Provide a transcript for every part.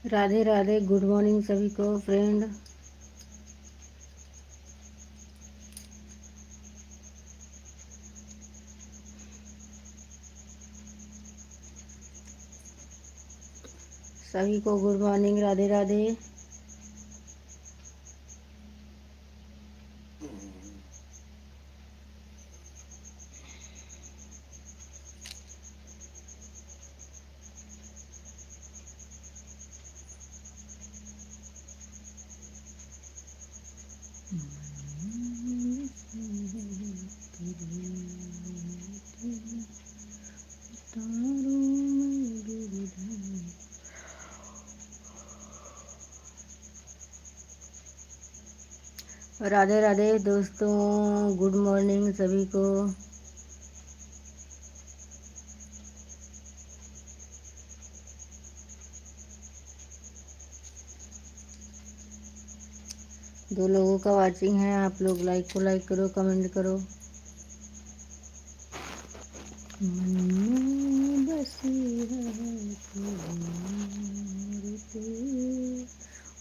Radhe Radhe, good morning सभी को friend. सभी को गुड मॉर्निंग, राधे राधे। राधे राधे दोस्तों, गुड मॉर्निंग सभी को। दो लोगों का वाचिंग है, आप लोग लाइक को लाइक करो, कमेंट करो। मन में बसी है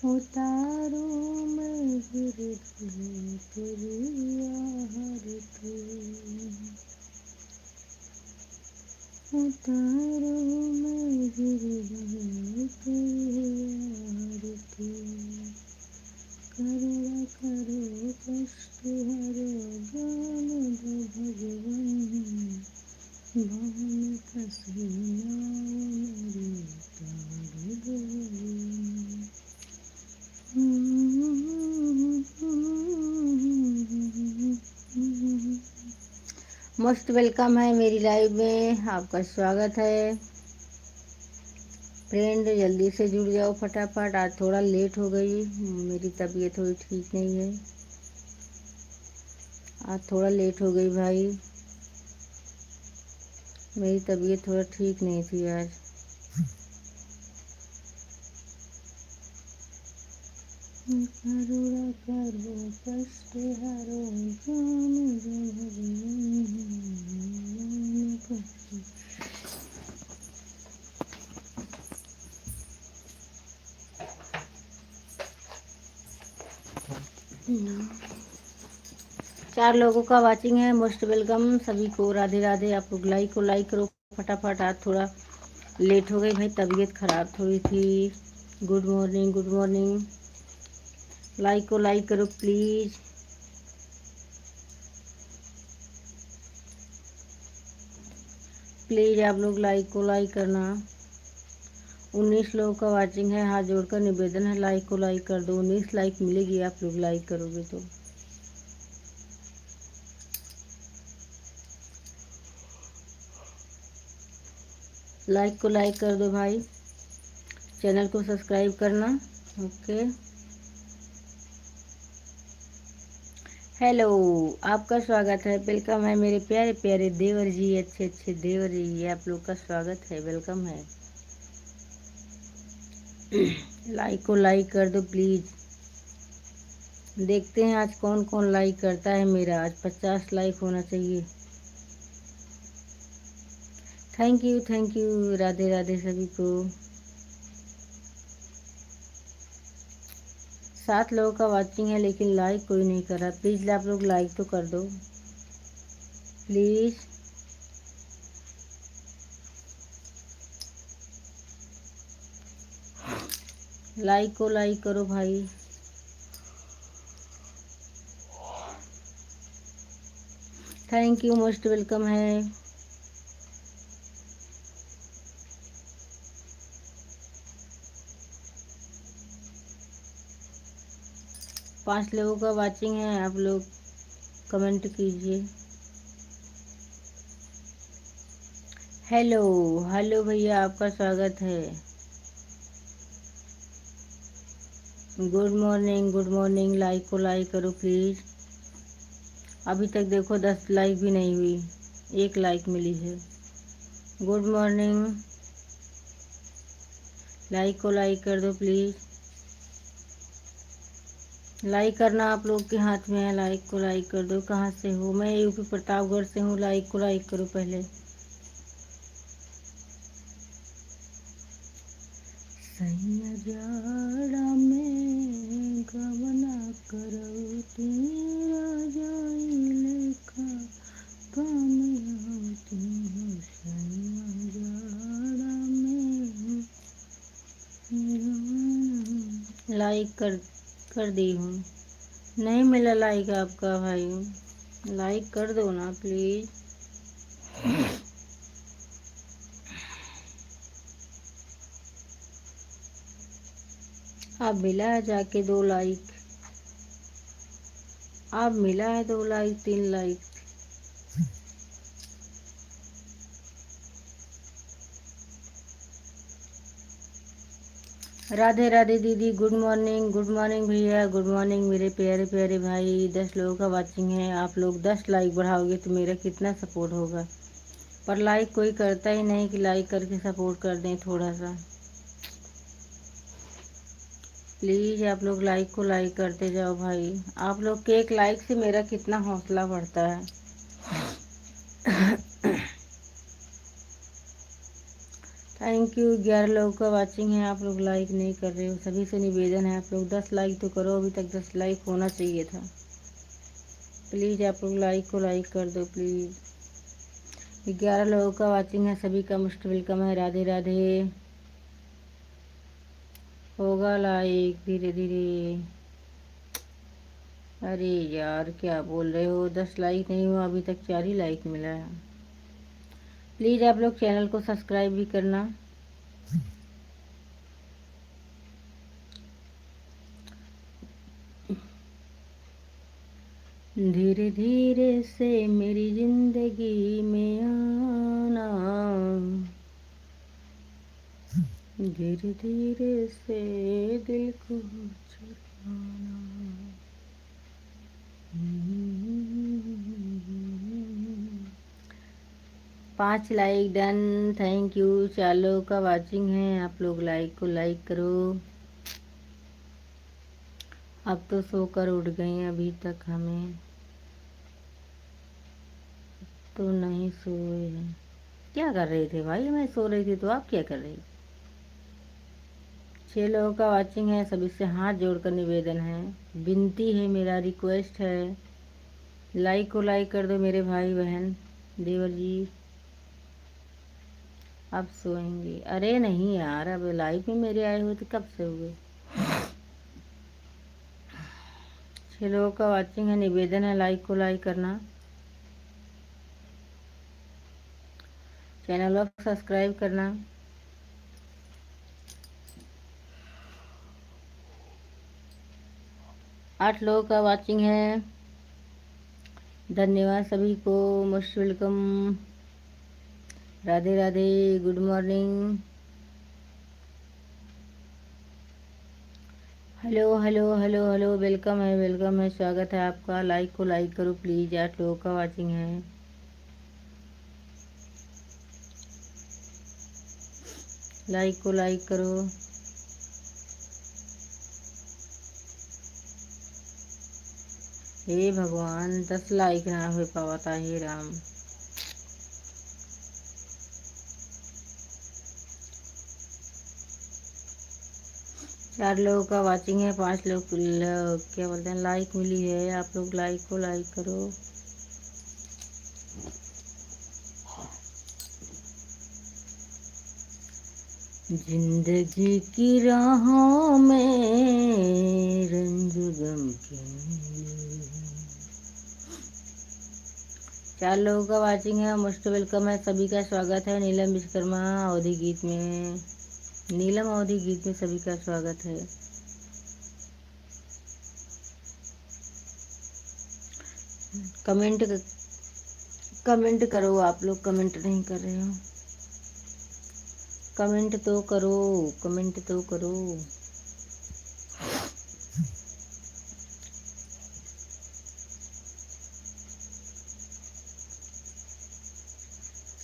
उतारो मैं हृदय तेरी आरती, उतारो मैं हृदय तेरी आरती। करुणा करो कष्ट हरो ज्ञान दो भगवान, भान पसीना मेरे तार दो। मोस्ट वेलकम है मेरी लाइव में, आपका स्वागत है फ्रेंड। जल्दी से जुड़ जाओ फटाफट। आज थोड़ा लेट हो गई, मेरी तबीयत थोड़ी ठीक नहीं है, आज थोड़ा लेट हो गई भाई। मेरी तबीयत थोड़ा ठीक नहीं थी आज। करुणा करो कष्ट हरो ज्ञान दो भगवान। चार लोगों का वाचिंग है, मोस्ट वेलकम सभी को, राधे राधे। आप लोग लाइक को लाइक करो फटाफट। आज थोड़ा लेट हो गई भाई, तबीयत खराब थोड़ी थी। Good morning, good morning. Like को लाइक करो प्लीज़। प्लीज़ आप लोग लाइक को लाइक करना। 19 लोगों का वाचिंग है, हाथ जोड़कर निवेदन है लाइक को लाइक कर दो। 19 लाइक मिलेगी आप लोग लाइक करोगे तो। लाइक को लाइक कर दो भाई, चैनल को सब्सक्राइब करना। ओके, हेलो, आपका स्वागत है, वेलकम है मेरे प्यारे प्यारे देवर जी, अच्छे अच्छे देवर जी, आप लोग का स्वागत है, वेलकम है। लाइक को लाइक कर दो प्लीज़। देखते हैं आज कौन कौन लाइक करता है मेरा। आज 50 लाइक होना चाहिए। थैंक यू, राधे राधे सभी को। 7 लोगों का वाचिंग है लेकिन लाइक कोई नहीं कर रहा। प्लीज़ आप लोग लाइक तो कर दो प्लीज़। लाइक को लाइक करो भाई। थैंक यू, मोस्ट वेलकम है। पांच लोगों का वाचिंग है, आप लोग कमेंट कीजिए। हेलो हेलो भैया, आपका स्वागत है। Good morning, good morning. Like को लाइक करो प्लीज़। अभी तक देखो 10 लाइक भी नहीं हुई, 1 लाइक मिली है। गुड मॉर्निंग, लाइक को लाइक कर दो प्लीज़। लाइक करना आप लोग के हाथ में है, लाइक को लाइक कर दो। कहाँ से हो? मैं यूपी प्रतापगढ़ से हूँ। लाइक को लाइक करो पहले। सैया जाड़ा में गवना करो तेरा जाई लेखा काम आवती हो सैया जाड़ा में लाइक कर दी हूँ। नहीं मिला लाइक आपका भाई, लाइक कर दो ना प्लीज। आप मिला है जाके 2 लाइक, आप मिला है 2 लाइक 3 लाइक। राधे राधे दीदी, गुड मॉर्निंग भैया, गुड मॉर्निंग मेरे प्यारे प्यारे भाई। 10 लोगों का वाचिंग है, आप लोग 10 लाइक बढ़ाओगे तो मेरा कितना सपोर्ट होगा, पर लाइक कोई करता ही नहीं कि लाइक करके सपोर्ट कर दें थोड़ा सा। प्लीज़ आप लोग लाइक को लाइक करते जाओ भाई, आप लोग के एक लाइक से मेरा कितना हौसला बढ़ता है। Thank you. 11 लोगों का वाचिंग है, आप लोग लाइक नहीं कर रहे हो। सभी से निवेदन है आप लोग 10 लाइक तो करो, अभी तक 10 लाइक होना चाहिए था। प्लीज़ आप लोग लाइक को लाइक कर दो प्लीज़। 11 लोगों का वाचिंग है, सभी का मोस्ट वेलकम है। राधे राधे। होगा लाइक धीरे धीरे। अरे यार क्या बोल रहे हो, 10 लाइक नहीं हुआ अभी तक, 4 ही लाइक मिला है। प्लीज़ आप लोग चैनल को सब्सक्राइब भी करना। धीरे धीरे से मेरी जिंदगी में आना, धीरे धीरे से दिल को चुराना। 5 लाइक डन, थैंक यू। 4 लोगों का वाचिंग है, आप लोग लाइक को लाइक करो। अब तो सोकर उठ गए, अभी तक हमें तो नहीं सोए हैं। क्या कर रहे थे भाई, मैं सो रही थी तो आप क्या कर रही? 6 लोगों का वाचिंग है, सभी से हाथ जोड़कर निवेदन है, विनती है, मेरा रिक्वेस्ट है, लाइक को लाइक कर दो मेरे भाई बहन। देवर जी अब सोएंगे? अरे नहीं यार, अब लाइव में मेरे आए हुए तो कब से हुए। 6 लोगों का वाचिंग है, निवेदन है लाइक को लाइक करना, चैनल को सब्सक्राइब करना। 8 लोगों का वाचिंग है, धन्यवाद सभी को, most welcome. Radhe Radhe, good morning. Hello hello hello hello, welcome है, स्वागत है आपका। लाइक को लाइक करो प्लीज़, 8 लोगों का वाचिंग है। लाइक को लाइक करो। हे भगवान 10 लाइक ना हो पाता, हे राम। चार लोगों का वाचिंग है, 5 लोग क्या बोलते हैं लाइक मिली है, आप लोग लाइक को लाइक करो। जिंदगी की राहों में रंज गम के 4 लोगों का वाचिंग है, मोस्ट वेलकम है, सभी का स्वागत है। नीलम विश्वकर्मा अवधि गीत में, नीलम अवधि गीत में सभी का स्वागत है। कमेंट करो, आप लोग कमेंट नहीं कर रहे हो, कमेंट तो करो, कमेंट तो करो।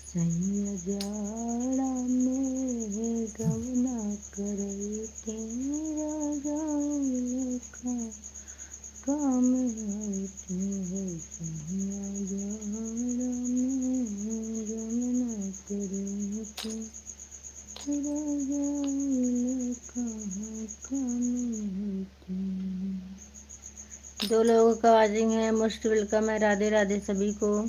सैया जाड़ा में गवना करे तेरा जाई लेखा काम आवती है सैया जाड़ा में गवना करे तेरा दो लोगों का वाचिंग है, मोस्ट वेलकम है। राधे राधे सभी को।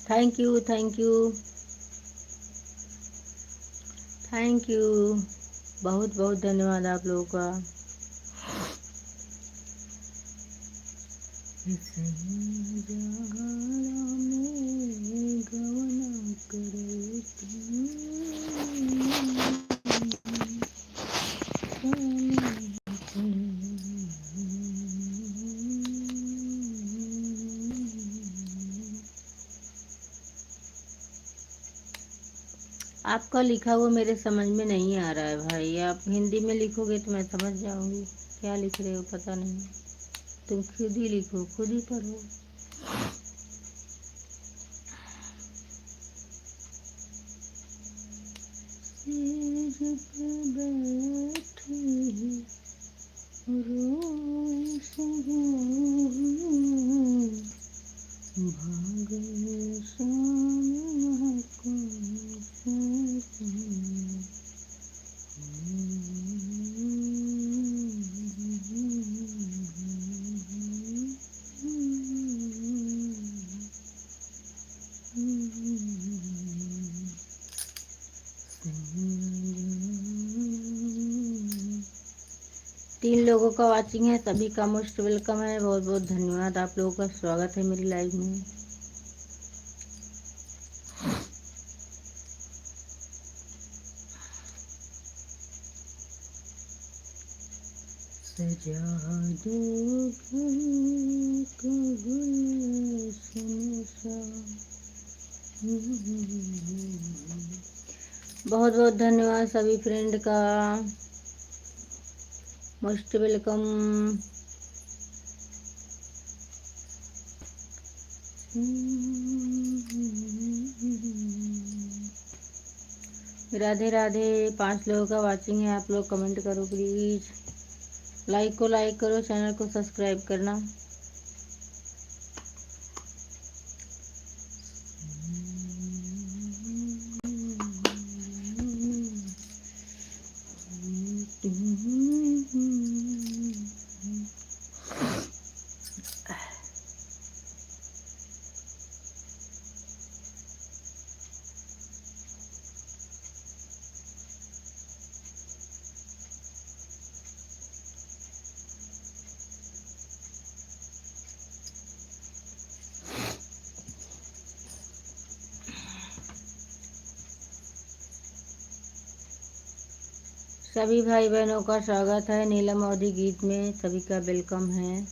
Thank you, thank you, thank you, बहुत बहुत धन्यवाद आप लोगों का। आपका लिखा हुआ मेरे समझ में नहीं आ रहा है भाई। आप हिंदी में लिखोगे तो मैं समझ जाऊंगी क्या लिख रहे हो, पता नहीं। तुम खुद ही लिखो, खुद ही पढ़ो। तीन लोगों का वाचिंग है, सभी का मोस्ट वेलकम है। बहुत बहुत धन्यवाद आप लोगों का। स्वागत है मेरी लाइव में। सजा दो घर का गुलशन सा। बहुत बहुत धन्यवाद सभी फ्रेंड का। Most welcome. राधे राधे। 5 लोगों का वाचिंग है। आप लोग कमेंट करो प्लीज। लाइक को लाइक करो, चैनल को सब्सक्राइब करना। सभी भाई बहनों का स्वागत है नीलम मोदी गीत में। सभी का वेलकम है।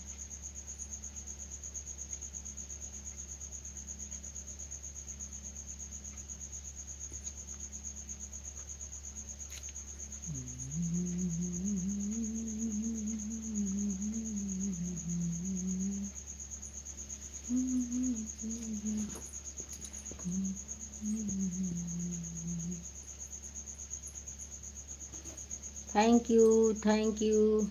Thank you, thank you.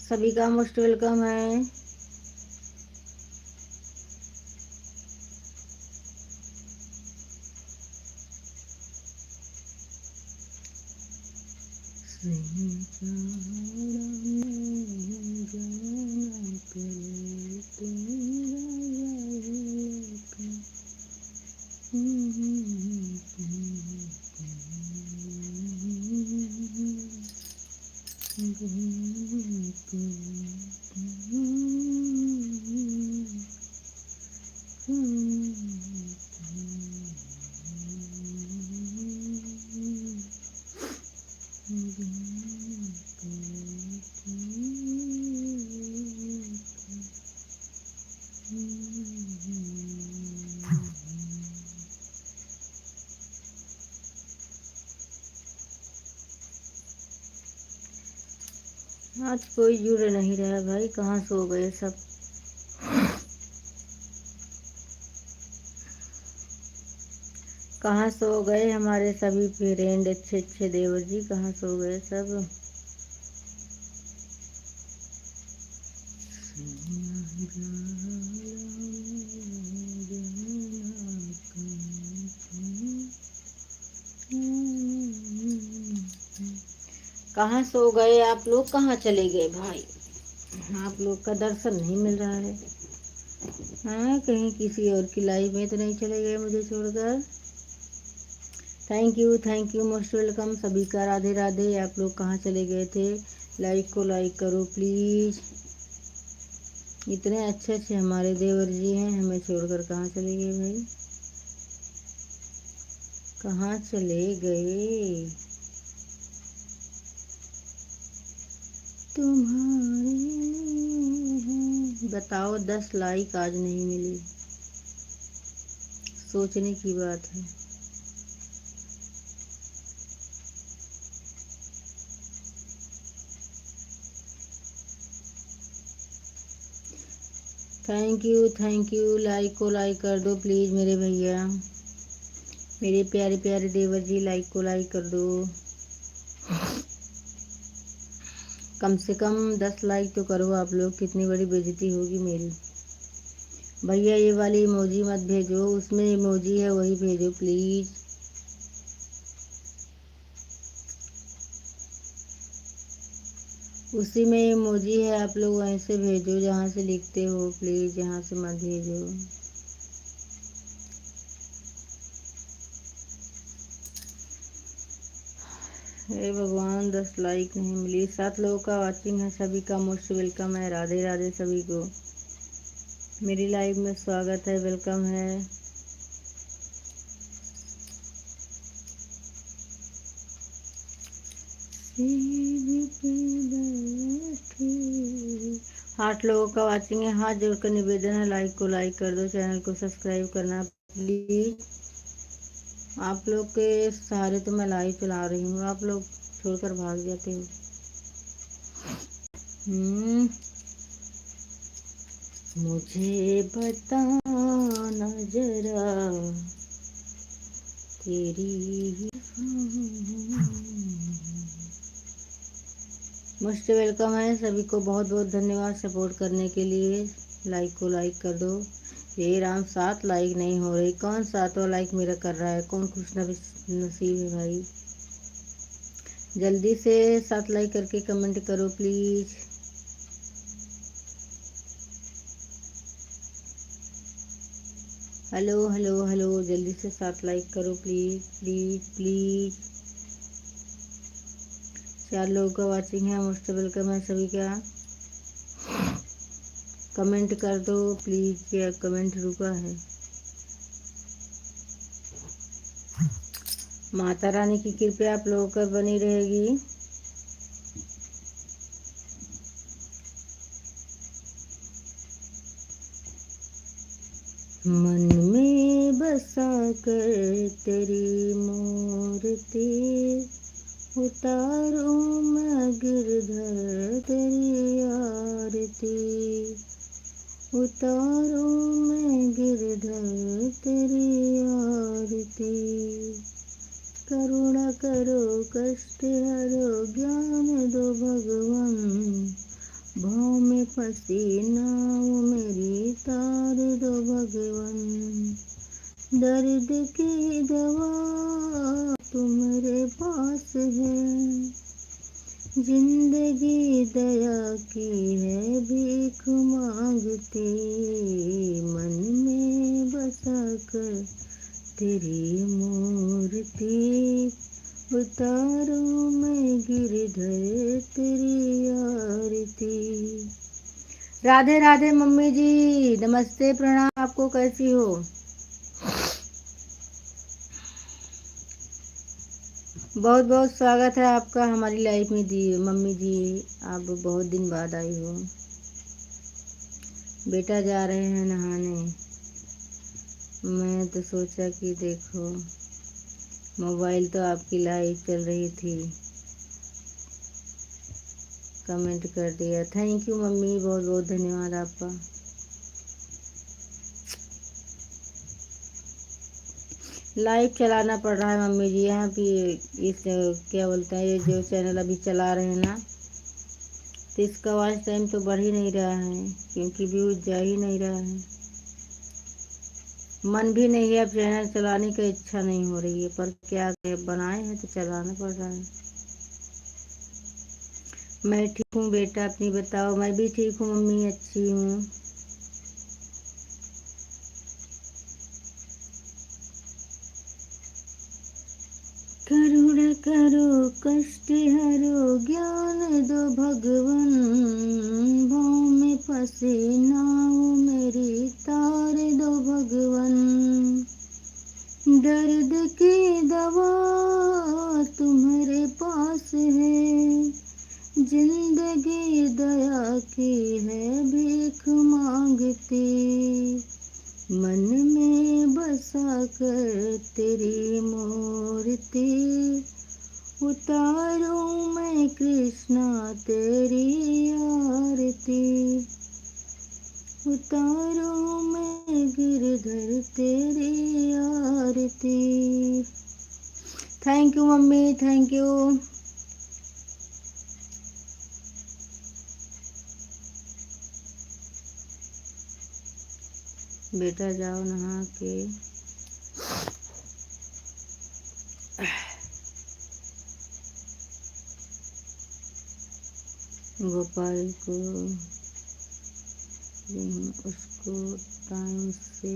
सभी का मोस्ट वेलकम है। आज कोई जुड़ नहीं रहा भाई, कहाँ सो गए सब। कहाँ सो गए हमारे सभी फ्रेंड, अच्छे अच्छे देवर जी, कहाँ सो गए सब। कहाँ सो गए आप लोग, कहाँ चले गए भाई, आप लोग का दर्शन नहीं मिल रहा है। हाँ, कहीं किसी और की लाइफ में तो नहीं चले गए मुझे छोड़कर। थैंक यू मोस्ट वेलकम सभी का, राधे राधे। आप लोग कहाँ चले गए थे, लाइक को लाइक करो प्लीज़। इतने अच्छे अच्छे हमारे देवर जी हैं, हमें छोड़कर कहाँ चले गए भाई, कहाँ चले गए। तुम्हारे बताओ, 10 लाइक आज नहीं मिली, सोचने की बात है। थैंक यू, लाइक को लाइक कर दो प्लीज़ मेरे भैया, मेरे प्यारे प्यारे देवर जी, लाइक को लाइक कर दो। कम से कम 10 लाइक तो करो आप लोग, कितनी बड़ी बेइज्जती होगी मेरी। भैया ये वाली इमोजी मत भेजो, उसमें इमोजी है वही भेजो प्लीज़। उसी में इमोजी है, आप लोग वहीं से भेजो जहाँ से लिखते हो प्लीज़, यहाँ से मत भेजो। हे भगवान, 10 लाइक नहीं मिली। 7 लोगों का वाचिंग है, सभी का मोस्ट वेलकम है, राधे राधे सभी को, मेरी लाइव में स्वागत है, वेलकम है। आठ लोगों का वाचिंग है, हाथ जोड़कर निवेदन है, लाइक को लाइक कर दो, चैनल को सब्सक्राइब करना प्लीज। आप लोग के सहारे तो मैं लाइव चला रही हूँ, आप लोग छोड़कर भाग जाते हो। मुझे बताना जरा तेरी मोस्ट वेलकम है, सभी को बहुत बहुत धन्यवाद सपोर्ट करने के लिए। लाइक को लाइक कर दो। ये राम 7 लाइक नहीं हो रही, कौन 7वां लाइक मेरा कर रहा है, कौन खुश नसीब है भाई। जल्दी से 7 लाइक करके कमेंट करो प्लीज़। हेलो हेलो हेलो, जल्दी से 7 लाइक करो प्लीज़ प्लीज़ प्लीज़। 4 लोगों का वाचिंग है, मोस्ट वेलकम है सभी का। कमेंट कर दो प्लीज़, क्या कमेंट रुका है। माता रानी की कृपा आप लोगों पर बनी रहेगी। मन में बसा कर तेरी मूर्ति उतारूं मैं गिरधर तेरी आरती, उतारूं मैं गिरधर तेरी आरती। करुणा करो कष्ट हरो ज्ञान दो भगवान, भाव में फंसी नाव मेरी तार दो भगवान। दर्द की दवा तुम्हारे पास है, जिंदगी दया की है भीख मांगती। मन में बसा कर तेरी मूर्ति उतारूं मैं गिरधर तेरी आरती। राधे राधे मम्मी जी, नमस्ते प्रणाम, आपको कैसी हो। बहुत बहुत स्वागत है आपका हमारी लाइफ में दी मम्मी जी, आप बहुत दिन बाद आई हो। बेटा जा रहे हैं नहाने। मैं तो सोचा कि देखो मोबाइल तो आपकी लाइव चल रही थी, कमेंट कर दिया। थैंक यू मम्मी, बहुत बहुत धन्यवाद आपका। लाइव चलाना पड़ रहा है मम्मी जी, यहाँ भी इस क्या बोलते हैं ये जो चैनल अभी चला रहे हैं ना, तो इसका वॉच टाइम तो बढ़ ही नहीं रहा है, क्योंकि व्यूज जा ही नहीं रहा है। मन भी नहीं है, अब चैनल चलाने की इच्छा नहीं हो रही है, पर क्या बनाए हैं तो चलाना पड़ रहा है। मैं ठीक हूँ बेटा, अपनी बताओ। मैं भी ठीक हूँ मम्मी, अच्छी हूँ। करुणा करो कष्ट हरो, ज्ञान दो भगवन, भाव में फंसे नाव मेरी तार दो भगवन। दर्द की दवा तुम्हारे पास है, जिंदगी दया की है भीख मांगती। मन में बसा कर तेरी मूर्ति, उतारूं मैं कृष्णा तेरी आरती। उतारूं मैं गिरधर तेरी आरती। Thank you mummy, thank you. बेटा जाओ नहा के। गोपाल को उसको टाइम से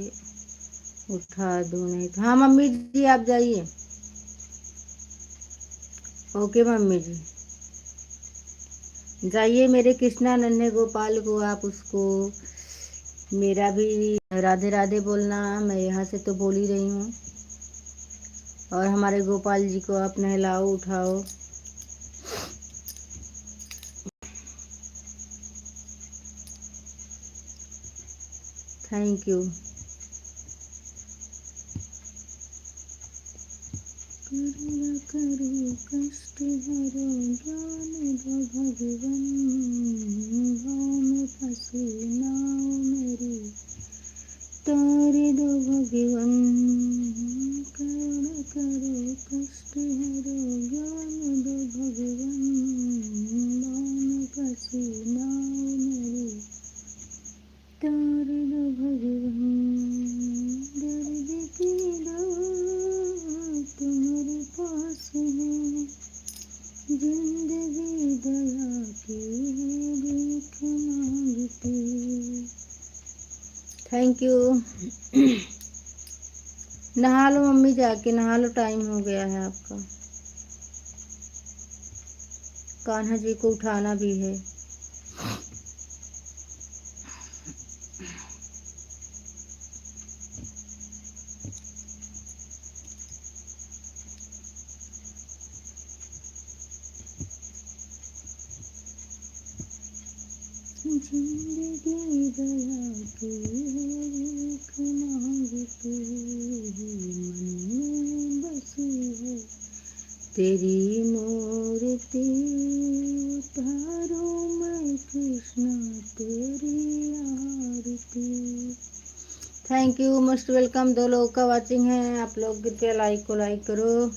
उठा दो, नहीं तो। हाँ मम्मी जी आप जाइए। ओके मम्मी जी, जाइए। मेरे कृष्णा नन्हे गोपाल को आप उसको मेरा भी राधे राधे बोलना। मैं यहाँ से तो बोल ही रही हूँ। और हमारे गोपाल जी को आप नहलाओ उठाओ। Thank you. करुणा करो कष्ट हरो, ज्ञान दो भगवन, भाव में फंसे नाव मेरी तार दो भगवन। करुणा करो कष्ट हरो, ज्ञान दो भगवन, भाव में फंसे नाव मेरी तार दो भगवन। दर्द की दवा तुम्हारे पास है, जिंदगी दया की है भीख मांगती। Thank you. नहा लो मम्मी, जाके नहा लो, टाइम हो गया है आपका। कान्हा जी को उठाना भी है। जिंदगी दया की है भीख मांगती, मन में बसी है तेरी मूर्ति। उतारो मैं कृष्णा तेरी आरती। Thank you, most welcome. 2 लोग का वाचिंग है, आप लोग कृपया लाइक को लाइक करो,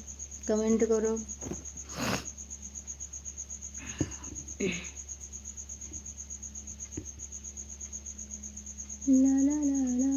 कमेंट करो। ला ला ला ला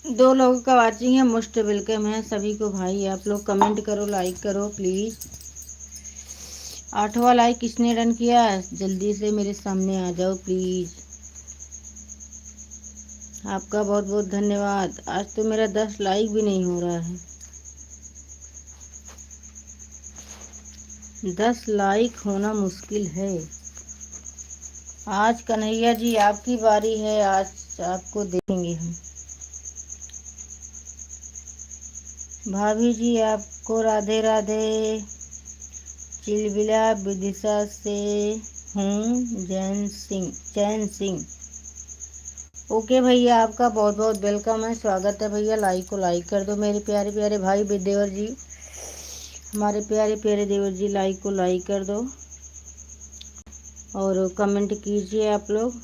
2 लोगों का वाचिंग है, मोस्ट वेलकम है सभी को भाई। आप लोग कमेंट करो, लाइक करो प्लीज़। 8वां लाइक किसने डन किया, जल्दी से मेरे सामने आ जाओ प्लीज़। आपका बहुत बहुत धन्यवाद। आज तो मेरा 10 लाइक भी नहीं हो रहा है। 10 लाइक होना मुश्किल है। आज कन्हैया जी आपकी बारी है, आज आपको देखेंगे हम। भाभी जी आपको राधे राधे। चिलबिला विदिशा से हूँ, चैन सिंह। ओके भैया, आपका बहुत बहुत वेलकम है, स्वागत है भैया। लाइक को लाइक कर दो मेरे प्यारे प्यारे भाई देवर जी, हमारे प्यारे प्यारे देवर जी। लाइक को लाइक कर दो और कमेंट कीजिए आप लोग।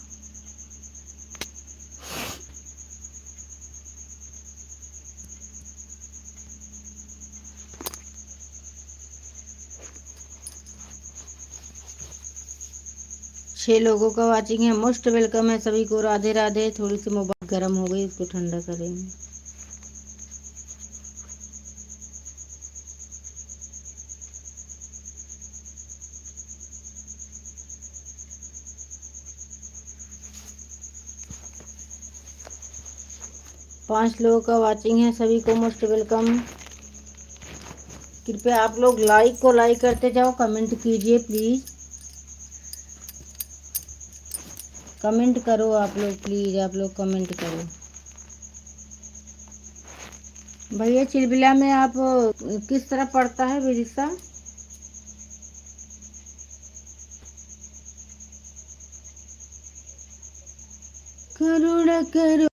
छह लोगों का वाचिंग है, मोस्ट वेलकम है सभी को। राधे राधे। थोड़ी सी मोबाइल गर्म हो गई, इसको ठंडा करेंगे। पांच लोगों का वाचिंग है, सभी को मोस्ट वेलकम। कृपया आप लोग लाइक को लाइक करते जाओ, कमेंट कीजिए प्लीज़। कमेंट करो आप लोग प्लीज़, आप लोग कमेंट करो। भैया चिलबिला में आप किस तरह पड़ता है विदिशा? करुणा करो